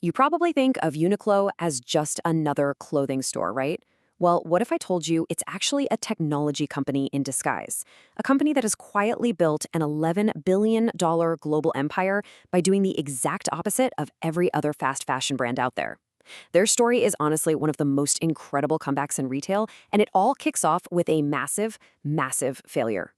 You probably think of Uniqlo as just another clothing store, right? Well, what if I told you it's actually a technology company in disguise? A company that has quietly built an $11 billion global empire by doing the exact opposite of every other fast fashion brand out there. Their story is honestly one of the most incredible comebacks in retail, and it all kicks off with a massive, massive failure.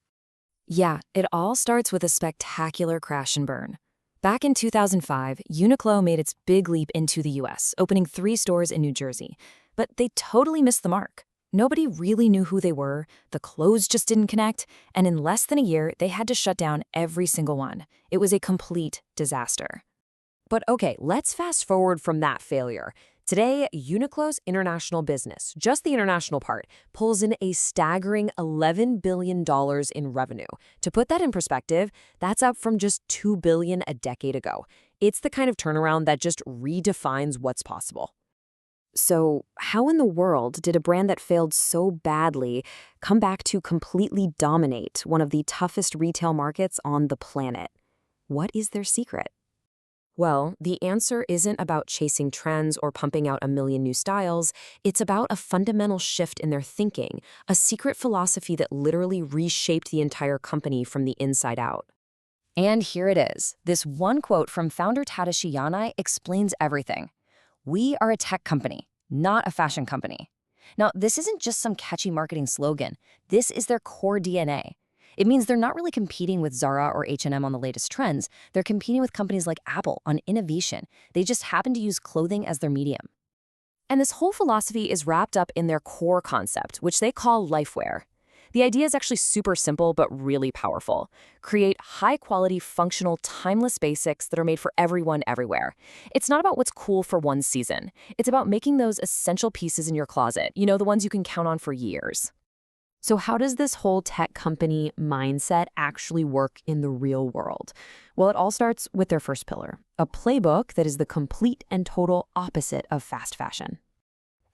Yeah, it all starts with a spectacular crash and burn. Back in 2005, Uniqlo made its big leap into the US, opening 3 stores in New Jersey. But they totally missed the mark. Nobody really knew who they were, the clothes just didn't connect, and in less than a year, they had to shut down every single one. It was a complete disaster. But okay, let's fast forward from that failure. Today, Uniqlo's international business, just the international part, pulls in a staggering $11 billion in revenue. To put that in perspective, that's up from just $2 billion a decade ago. It's the kind of turnaround that just redefines what's possible. So, how in the world did a brand that failed so badly come back to completely dominate one of the toughest retail markets on the planet? What is their secret? Well, the answer isn't about chasing trends or pumping out a million new styles. It's about a fundamental shift in their thinking, a secret philosophy that literally reshaped the entire company from the inside out. And here it is. This one quote from founder Tadashi Yanai explains everything. "We are a tech company, not a fashion company." Now, this isn't just some catchy marketing slogan. This is their core DNA. It means they're not really competing with Zara or H&M on the latest trends. They're competing with companies like Apple on innovation. They just happen to use clothing as their medium. And this whole philosophy is wrapped up in their core concept, which they call lifewear. The idea is actually super simple but really powerful. Create high-quality, functional, timeless basics that are made for everyone everywhere. It's not about what's cool for one season. It's about making those essential pieces in your closet, the ones you can count on for years. So how does this whole tech company mindset actually work in the real world? Well, it all starts with their first pillar, a playbook that is the complete and total opposite of fast fashion.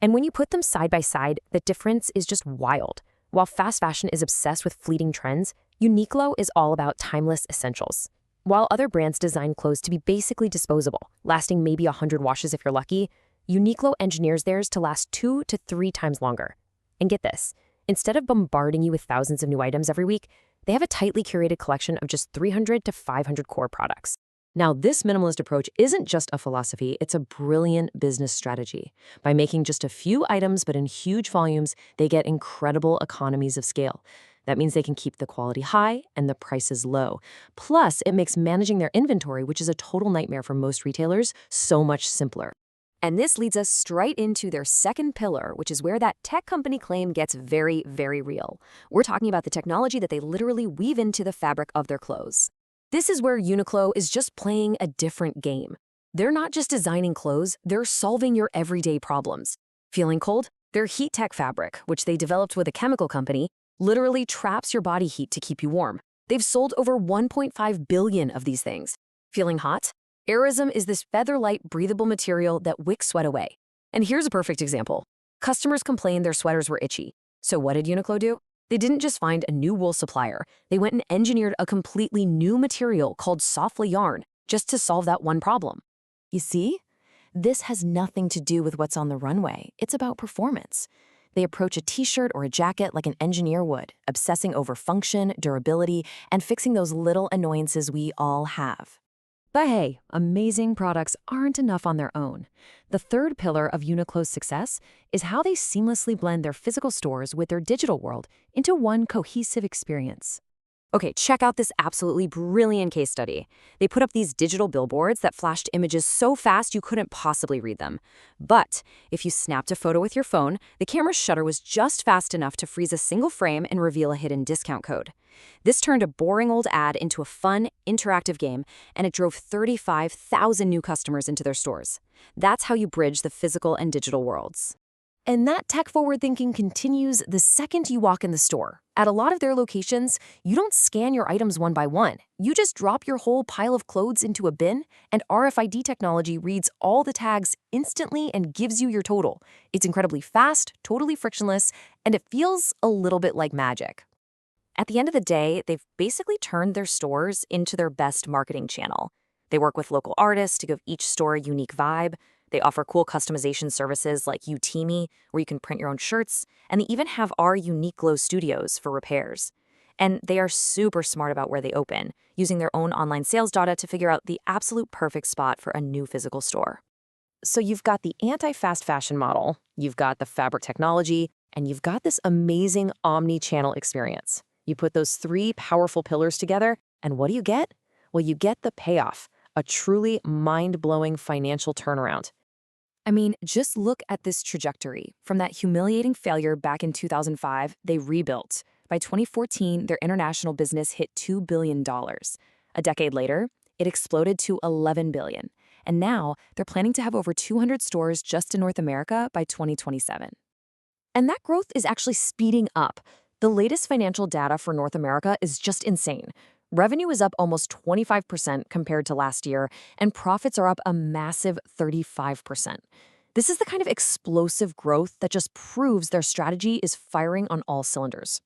And when you put them side by side, the difference is just wild. While fast fashion is obsessed with fleeting trends, Uniqlo is all about timeless essentials. While other brands design clothes to be basically disposable, lasting maybe 100 washes if you're lucky, Uniqlo engineers theirs to last 2 to 3 times longer. And get this, instead of bombarding you with thousands of new items every week, they have a tightly curated collection of just 300 to 500 core products. Now, this minimalist approach isn't just a philosophy, it's a brilliant business strategy. By making just a few items but in huge volumes, they get incredible economies of scale. That means they can keep the quality high and the prices low. Plus, it makes managing their inventory, which is a total nightmare for most retailers, so much simpler. And this leads us straight into their second pillar, which is where that tech company claim gets very, very real. We're talking about the technology that they literally weave into the fabric of their clothes. This is where Uniqlo is just playing a different game. They're not just designing clothes, they're solving your everyday problems. Feeling cold? Their HEATTECH fabric, which they developed with a chemical company, literally traps your body heat to keep you warm. They've sold over 1.5 billion of these things. Feeling hot? AIRism is this feather-light, breathable material that wicks sweat away. And here's a perfect example. Customers complained their sweaters were itchy. So what did Uniqlo do? They didn't just find a new wool supplier. They went and engineered a completely new material called softly yarn just to solve that one problem. You see? This has nothing to do with what's on the runway. It's about performance. They approach a t-shirt or a jacket like an engineer would, obsessing over function, durability, and fixing those little annoyances we all have. But hey, amazing products aren't enough on their own. The third pillar of Uniqlo's success is how they seamlessly blend their physical stores with their digital world into one cohesive experience. Okay, check out this absolutely brilliant case study. They put up these digital billboards that flashed images so fast you couldn't possibly read them. But if you snapped a photo with your phone, the camera's shutter was just fast enough to freeze a single frame and reveal a hidden discount code. This turned a boring old ad into a fun, interactive game, and it drove 35,000 new customers into their stores. That's how you bridge the physical and digital worlds. And that tech-forward thinking continues the second you walk in the store. At a lot of their locations, you don't scan your items one by one. You just drop your whole pile of clothes into a bin, and RFID technology reads all the tags instantly and gives you your total. It's incredibly fast, totally frictionless, and it feels a little bit like magic. At the end of the day, they've basically turned their stores into their best marketing channel. They work with local artists to give each store a unique vibe. They offer cool customization services like UTME, where you can print your own shirts, and they even have our Uniqlo studios for repairs. And they are super smart about where they open, using their own online sales data to figure out the absolute perfect spot for a new physical store. So you've got the anti-fast fashion model, you've got the fabric technology, and you've got this amazing omni-channel experience. You put those three powerful pillars together, and what do you get? Well, you get the payoff, a truly mind-blowing financial turnaround. I mean, just look at this trajectory. From that humiliating failure back in 2005, they rebuilt. By 2014, their international business hit $2 billion. A decade later, it exploded to $11 billion. And now, they're planning to have over 200 stores just in North America by 2027. And that growth is actually speeding up. The latest financial data for North America is just insane. Revenue is up almost 25% compared to last year, and profits are up a massive 35%. This is the kind of explosive growth that just proves their strategy is firing on all cylinders.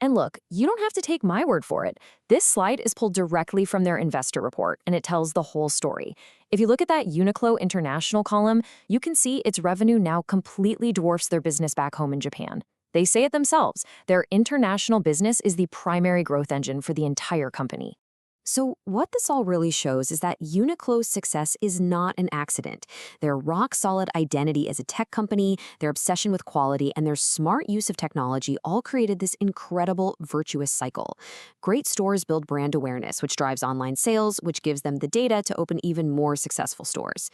And look, you don't have to take my word for it. This slide is pulled directly from their investor report, and it tells the whole story. If you look at that Uniqlo International column, you can see its revenue now completely dwarfs their business back home in Japan. They say it themselves. Their international business is the primary growth engine for the entire company. So what this all really shows is that Uniqlo's success is not an accident. Their rock-solid identity as a tech company, their obsession with quality, and their smart use of technology all created this incredible virtuous cycle. Great stores build brand awareness, which drives online sales, which gives them the data to open even more successful stores.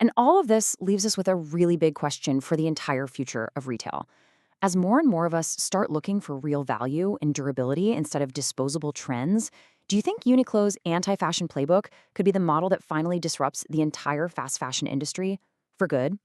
And all of this leaves us with a really big question for the entire future of retail. As more and more of us start looking for real value and durability instead of disposable trends, do you think Uniqlo's anti-fashion playbook could be the model that finally disrupts the entire fast fashion industry for good?